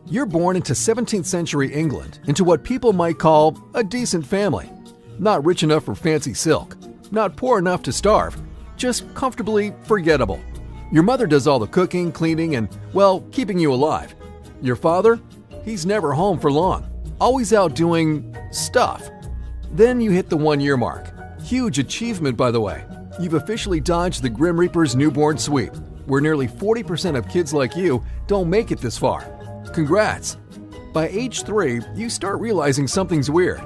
You're born into 17th century England, into what people might call a decent family. Not rich enough for fancy silk, not poor enough to starve, just comfortably forgettable. Your mother does all the cooking, cleaning, and, well, keeping you alive. Your father? He's never home for long, always out doing stuff. Then you hit the 1-year mark. Huge achievement, by the way. You've officially dodged the Grim Reaper's newborn sweep, where nearly 40% of kids like you don't make it this far. Congrats! By age 3, you start realizing something's weird.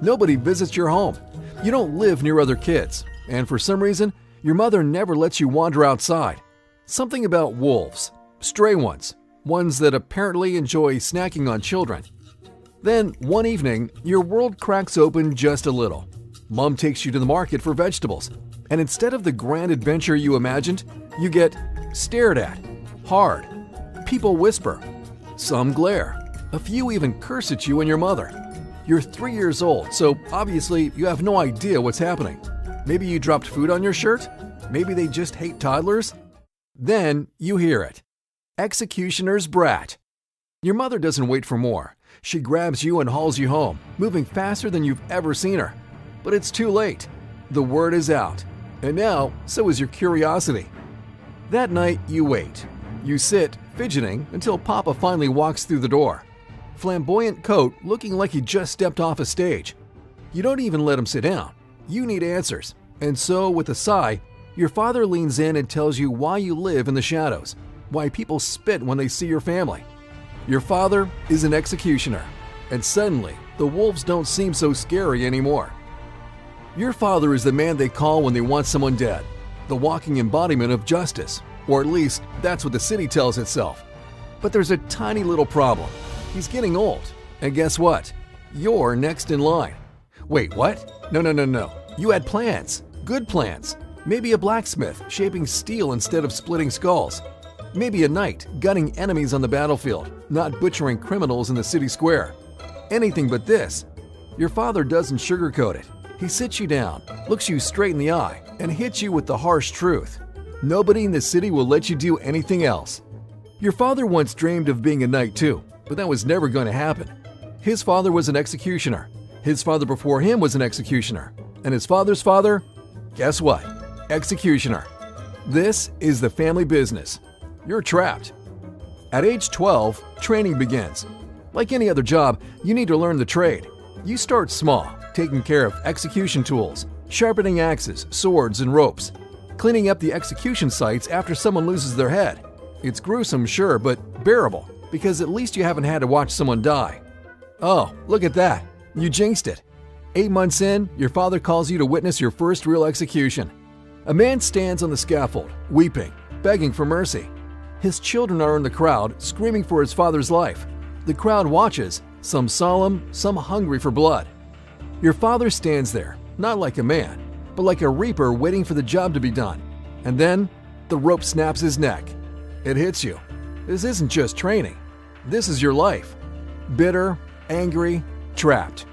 Nobody visits your home. You don't live near other kids, and for some reason, your mother never lets you wander outside. Something about wolves, stray ones that apparently enjoy snacking on children. Then, one evening, your world cracks open just a little. Mom takes you to the market for vegetables, and instead of the grand adventure you imagined, you get stared at, hard. People whisper. Some glare. A few even curse at you and your mother. You're 3 years old, so obviously you have no idea what's happening. Maybe you dropped food on your shirt? Maybe they just hate toddlers? Then you hear it. Executioner's brat. Your mother doesn't wait for more. She grabs you and hauls you home, moving faster than you've ever seen her. But it's too late. The word is out. And now, so is your curiosity. That night, you wait. You sit, fidgeting, until Papa finally walks through the door. Flamboyant coat, looking like he just stepped off a stage. You don't even let him sit down. You need answers. And so, with a sigh, your father leans in and tells you why you live in the shadows, why people spit when they see your family. Your father is an executioner, and suddenly, the wolves don't seem so scary anymore. Your father is the man they call when they want someone dead, the walking embodiment of justice, or at least that's what the city tells itself. But there's a tiny little problem. He's getting old, and guess what? You're next in line. Wait, what? No. You had plans, good plans. Maybe a blacksmith shaping steel instead of splitting skulls. Maybe a knight gunning enemies on the battlefield, not butchering criminals in the city square. Anything but this. Your father doesn't sugarcoat it. He sits you down, looks you straight in the eye, and hits you with the harsh truth. Nobody in the city will let you do anything else. Your father once dreamed of being a knight too, but that was never going to happen. His father was an executioner. His father before him was an executioner. And his father's father? Guess what? Executioner. This is the family business. You're trapped. At age 12, training begins. Like any other job, you need to learn the trade. You start small, taking care of execution tools, sharpening axes, swords, and ropes, cleaning up the execution sites after someone loses their head. It's gruesome, sure, but bearable, because at least you haven't had to watch someone die. Oh, look at that. You jinxed it. 8 months in, your father calls you to witness your first real execution. A man stands on the scaffold, weeping, begging for mercy. His children are in the crowd, screaming for his father's life. The crowd watches, some solemn, some hungry for blood. Your father stands there, not like a man, but like a reaper waiting for the job to be done. And then, the rope snaps his neck. It hits you. This isn't just training. This is your life. Bitter, angry, trapped.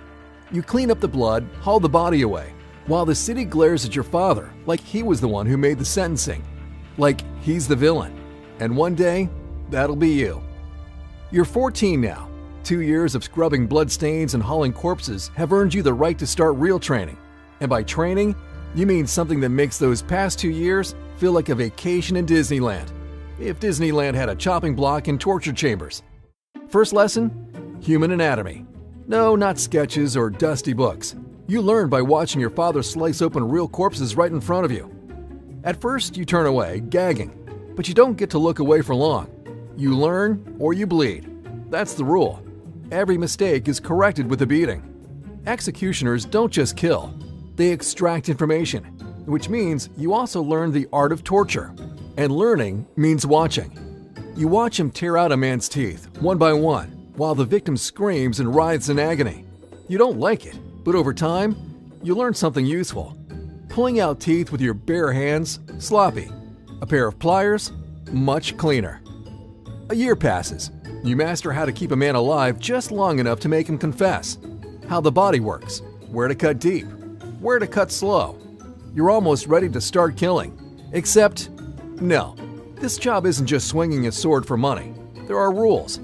You clean up the blood, haul the body away, while the city glares at your father like he was the one who made the sentencing. Like he's the villain. And one day, that'll be you. You're 14 now. 2 years of scrubbing bloodstains and hauling corpses have earned you the right to start real training. And by training, you mean something that makes those past 2 years feel like a vacation in Disneyland. If Disneyland had a chopping block and torture chambers. First lesson? Human anatomy. No, not sketches or dusty books. You learn by watching your father slice open real corpses right in front of you. At first, you turn away, gagging, but you don't get to look away for long. You learn or you bleed. That's the rule. Every mistake is corrected with a beating. Executioners don't just kill. They extract information, which means you also learn the art of torture. And learning means watching. You watch him tear out a man's teeth, one by one, while the victim screams and writhes in agony. You don't like it, but over time, you learn something useful. Pulling out teeth with your bare hands, sloppy. A pair of pliers, much cleaner. A year passes. You master how to keep a man alive just long enough to make him confess. How the body works, where to cut deep, where to cut slow. You're almost ready to start killing. Except, no. This job isn't just swinging a sword for money. There are rules.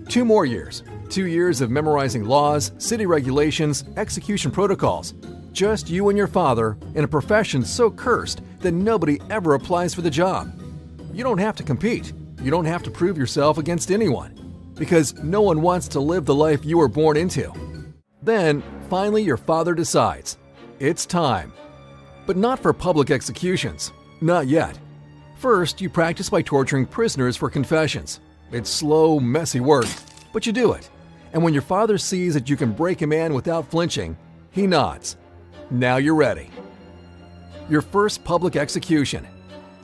2 more years. 2 years of memorizing laws, city regulations, execution protocols. Just you and your father in a profession so cursed that nobody ever applies for the job. You don't have to compete. You don't have to prove yourself against anyone, because no one wants to live the life you were born into. Then, finally, your father decides. It's time. But not for public executions. Not yet. First, you practice by torturing prisoners for confessions. It's slow, messy work, but you do it. And when your father sees that you can break a man without flinching, he nods. Now you're ready. Your first public execution.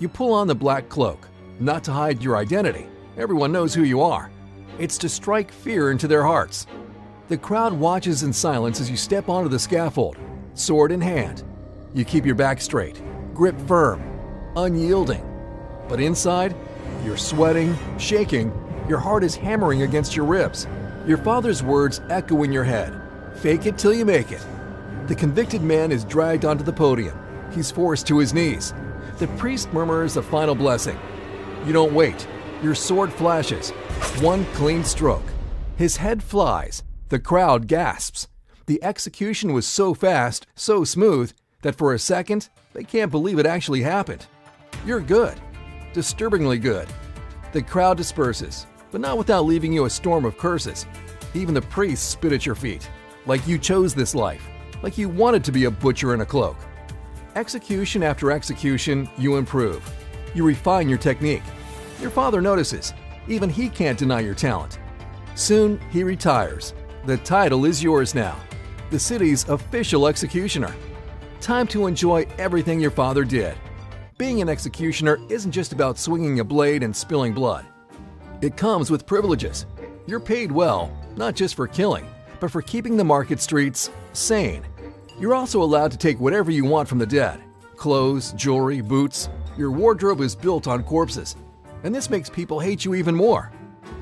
You pull on the black cloak, not to hide your identity. Everyone knows who you are. It's to strike fear into their hearts. The crowd watches in silence as you step onto the scaffold, sword in hand. You keep your back straight, grip firm, unyielding. But inside, you're sweating, shaking, your heart is hammering against your ribs. Your father's words echo in your head. Fake it till you make it. The convicted man is dragged onto the podium. He's forced to his knees. The priest murmurs a final blessing. You don't wait. Your sword flashes. One clean stroke. His head flies. The crowd gasps. The execution was so fast, so smooth, that for a second, they can't believe it actually happened. You're good. Disturbingly good. The crowd disperses, but not without leaving you a storm of curses. Even the priests spit at your feet, like you chose this life, like you wanted to be a butcher in a cloak. Execution after execution, you improve. You refine your technique. Your father notices. Even he can't deny your talent. Soon, he retires. The title is yours now. The city's official executioner. Time to enjoy everything your father did. Being an executioner isn't just about swinging a blade and spilling blood. It comes with privileges. You're paid well, not just for killing, but for keeping the market streets sane. You're also allowed to take whatever you want from the dead. Clothes, jewelry, boots. Your wardrobe is built on corpses. And this makes people hate you even more.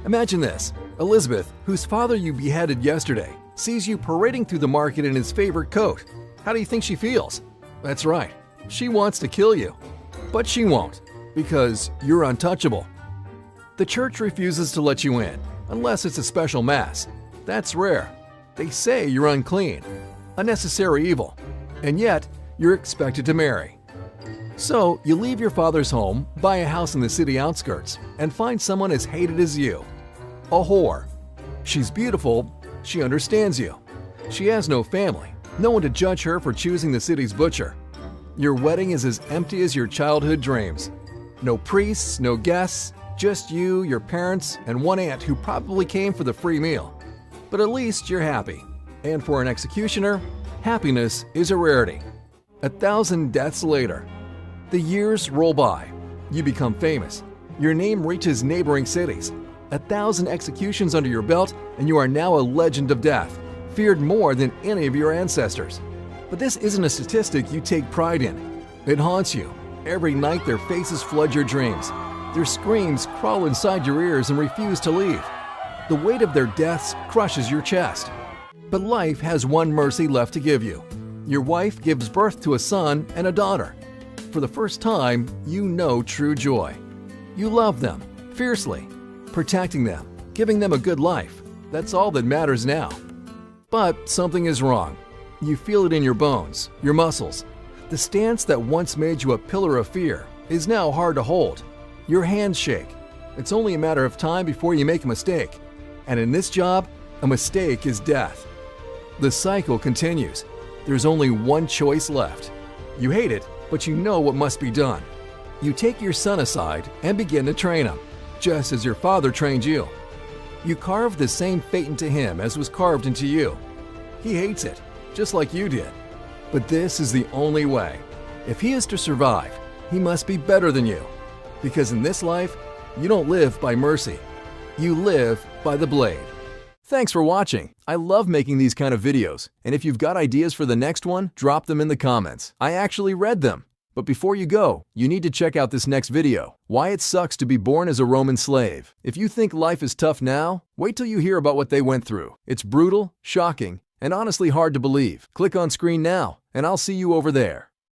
Imagine this. Elizabeth, whose father you beheaded yesterday, sees you parading through the market in his favorite coat. How do you think she feels? That's right. She wants to kill you. But she won't, because you're untouchable. The church refuses to let you in, unless it's a special mass. That's rare. They say you're unclean, a necessary evil, and yet you're expected to marry. So you leave your father's home, buy a house in the city outskirts, and find someone as hated as you. A whore. She's beautiful, she understands you. She has no family, no one to judge her for choosing the city's butcher. Your wedding is as empty as your childhood dreams. No priests, no guests, just you, your parents, and one aunt who probably came for the free meal. But at least you're happy. And for an executioner, happiness is a rarity. 1,000 deaths later. The years roll by. You become famous. Your name reaches neighboring cities. 1,000 executions under your belt, and you are now a legend of death, feared more than any of your ancestors. But this isn't a statistic you take pride in. It haunts you. Every night their faces flood your dreams. Their screams crawl inside your ears and refuse to leave. The weight of their deaths crushes your chest. But life has one mercy left to give you. Your wife gives birth to a son and a daughter. For the first time, you know true joy. You love them, fiercely, protecting them, giving them a good life. That's all that matters now. But something is wrong. You feel it in your bones, your muscles. The stance that once made you a pillar of fear is now hard to hold. Your hands shake. It's only a matter of time before you make a mistake. And in this job, a mistake is death. The cycle continues. There's only one choice left. You hate it, but you know what must be done. You take your son aside and begin to train him, just as your father trained you. You carve the same fate into him as was carved into you. He hates it, just like you did. But this is the only way. If he is to survive, he must be better than you. Because in this life, you don't live by mercy. You live by the blade. Thanks for watching. I love making these kind of videos. And if you've got ideas for the next one, drop them in the comments. I actually read them. But before you go, you need to check out this next video, Why It Sucks to Be Born as a Roman Slave. If you think life is tough now, wait till you hear about what they went through. It's brutal, shocking, and honestly hard to believe. Click on screen now, and I'll see you over there.